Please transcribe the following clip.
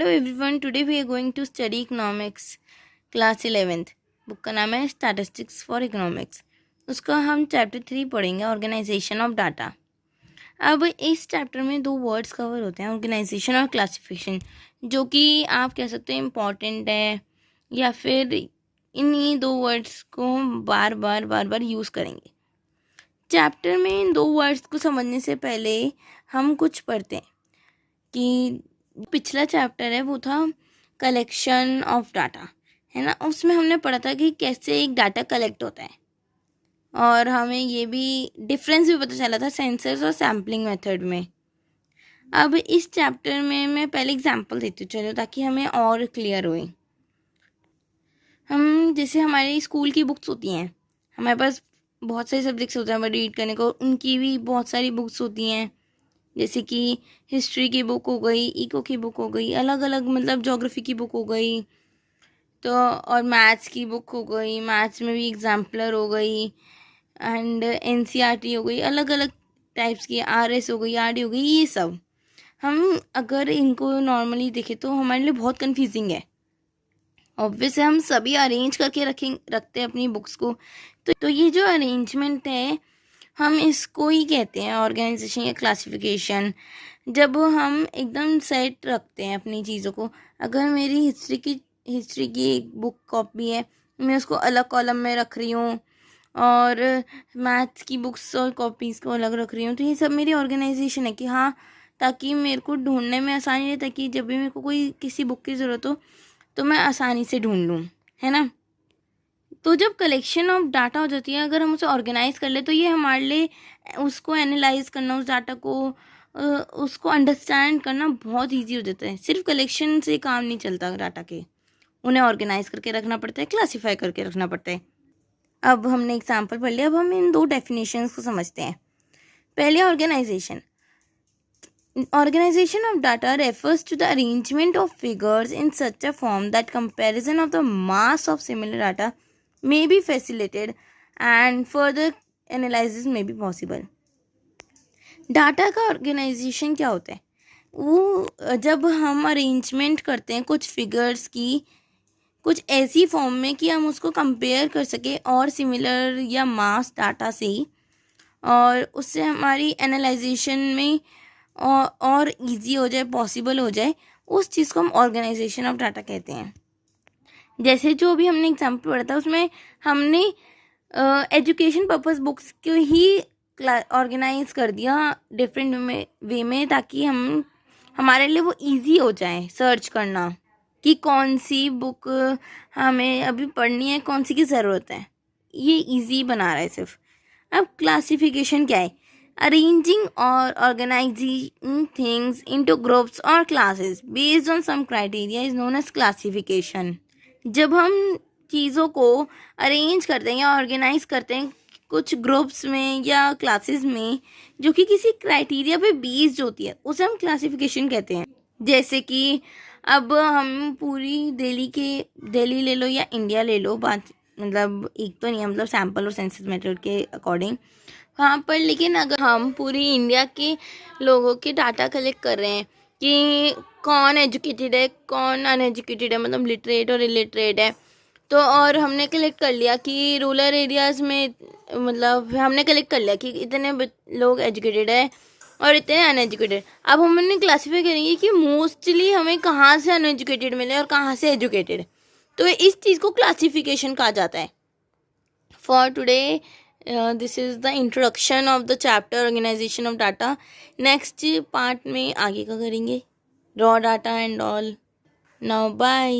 Hello everyone, today we are going to study economics class 11th। Book का नाम है statistics for economics. उसका हम चैप्टर 3 पढ़ेंगे, ऑर्गेनाइजेशन ऑफ डाटा। अब इस चैप्टर में दो वर्ड्स कवर होते हैं, ऑर्गेनाइजेशन और क्लासिफिकेशन, जो कि आप कह सकते हैं इम्पॉर्टेंट है, या फिर इन्हीं दो वर्ड्स को हम बार बार यूज़ करेंगे। चैप्टर में इन दो वर्ड्स को समझने से पहले हम कुछ पढ़ते हैं कि पिछला चैप्टर है वो था कलेक्शन ऑफ डाटा, है ना। उसमें हमने पढ़ा था कि कैसे एक डाटा कलेक्ट होता है, और हमें ये भी डिफरेंस भी पता चला था सेंसर्स और सैम्पलिंग मेथड में। अब इस चैप्टर में मैं पहले एग्जांपल देती हूँ, चलो, ताकि हमें और क्लियर होए। हम जैसे हमारी स्कूल की बुक्स होती हैं, हमारे पास बहुत सारे सब्जेक्ट्स होते हैं हमें रीड करने को, उनकी भी बहुत सारी बुक्स होती हैं, जैसे कि हिस्ट्री की बुक हो गई, इको की बुक हो गई, अलग अलग मतलब ज्योग्राफी की बुक हो गई, तो और मैथ्स की बुक हो गई, मैथ्स में भी एग्जाम्पलर हो गई, एंड एनसीईआरटी हो गई, अलग अलग टाइप्स की, आरएस हो गई, आरडी हो गई। ये सब हम अगर इनको नॉर्मली देखें तो हमारे लिए बहुत कन्फ्यूजिंग है। ऑब्वियस हम सभी अरेंज करके रखते हैं अपनी बुक्स को, तो ये जो अरेंजमेंट है हम इसको ही कहते हैं ऑर्गेनाइजेशन या क्लासिफिकेशन। जब हम एकदम सेट रखते हैं अपनी चीज़ों को, अगर मेरी हिस्ट्री की एक बुक कॉपी है, मैं उसको अलग कॉलम में रख रही हूँ, और मैथ्स की बुक्स और कॉपीज़ को अलग रख रही हूँ, तो ये सब मेरी ऑर्गेनाइजेशन है कि हाँ, ताकि मेरे को ढूंढने में आसानी रहे, ताकि जब भी मेरे को कोई किसी बुक की ज़रूरत हो तो मैं आसानी से ढूंढ लूँ, है ना। तो जब कलेक्शन ऑफ डाटा हो जाती है, अगर हम उसे ऑर्गेनाइज कर ले, तो ये हमारे लिए उसको एनालाइज करना, उस डाटा को उसको अंडरस्टैंड करना बहुत इजी हो जाता है। सिर्फ कलेक्शन से काम नहीं चलता डाटा के, उन्हें ऑर्गेनाइज करके रखना पड़ता है, क्लासीफाई करके रखना पड़ता है। अब हमने एग्जाम्पल पढ़ लिया, अब हम इन दो डेफिनेशंस को समझते हैं। पहले organisation. Organization of data refers to the arrangement of figures in such a form that comparison of the mass of similar data may be facilitated and further analysis may be possible. Data का organisation क्या होता है? वो जब हम arrangement करते हैं कुछ फिगर्स की कुछ ऐसी फॉर्म में कि हम उसको कंपेयर कर सकें और सिमिलर या मास डाटा से, और उससे हमारी एनालाइजेशन में और इजी हो जाए, पॉसिबल हो जाए, उस चीज़ को हम ऑर्गेनाइजेशन ऑफ डाटा कहते हैं। जैसे जो भी हमने एग्जाम्पल पढ़ा था, उसमें हमने एजुकेशन पर्पस बुक्स को ही ऑर्गेनाइज कर दिया डिफरेंट वे में, ताकि हमारे लिए वो इजी हो जाए सर्च करना कि कौन सी बुक हमें अभी पढ़नी है, कौन सी की ज़रूरत है। ये इजी बना रहा है सिर्फ। अब क्लासिफिकेशन क्या है? Arranging or organizing things into groups or classes based on some criteria is known as classification. जब हम चीज़ों को अरेंज करते हैं या ऑर्गेनाइज करते हैं कुछ ग्रुप्स में या क्लासेस में, जो कि किसी क्राइटेरिया पे बेस्ड होती है, उसे हम क्लासिफिकेशन कहते हैं। जैसे कि अब हम पूरी दिल्ली ले लो या इंडिया ले लो, बात मतलब एक तो नहीं है, मतलब सैम्पल और सेंसस मेथड के अकॉर्डिंग वहाँ पर। लेकिन अगर हम पूरी इंडिया के लोगों के डाटा कलेक्ट कर रहे हैं कि कौन एजुकेटेड है, कौन अनएजुकेटेड है, मतलब लिटरेट और इलिटरेट है, तो और हमने कलेक्ट कर लिया कि रूरल एरियाज़ में, मतलब हमने कलेक्ट कर लिया कि इतने लोग एजुकेटेड है और इतने अनएजुकेटेड। अब हमने क्लासीफाई करेंगे कि मोस्टली हमें कहाँ से अनएजुकेटेड मिले और कहाँ से एजुकेटेड, तो इस चीज़ को क्लासिफिकेशन कहा जाता है। For today this is the introduction of the chapter organisation of data. Next part में आगे का करेंगे, raw data and all. Now bye.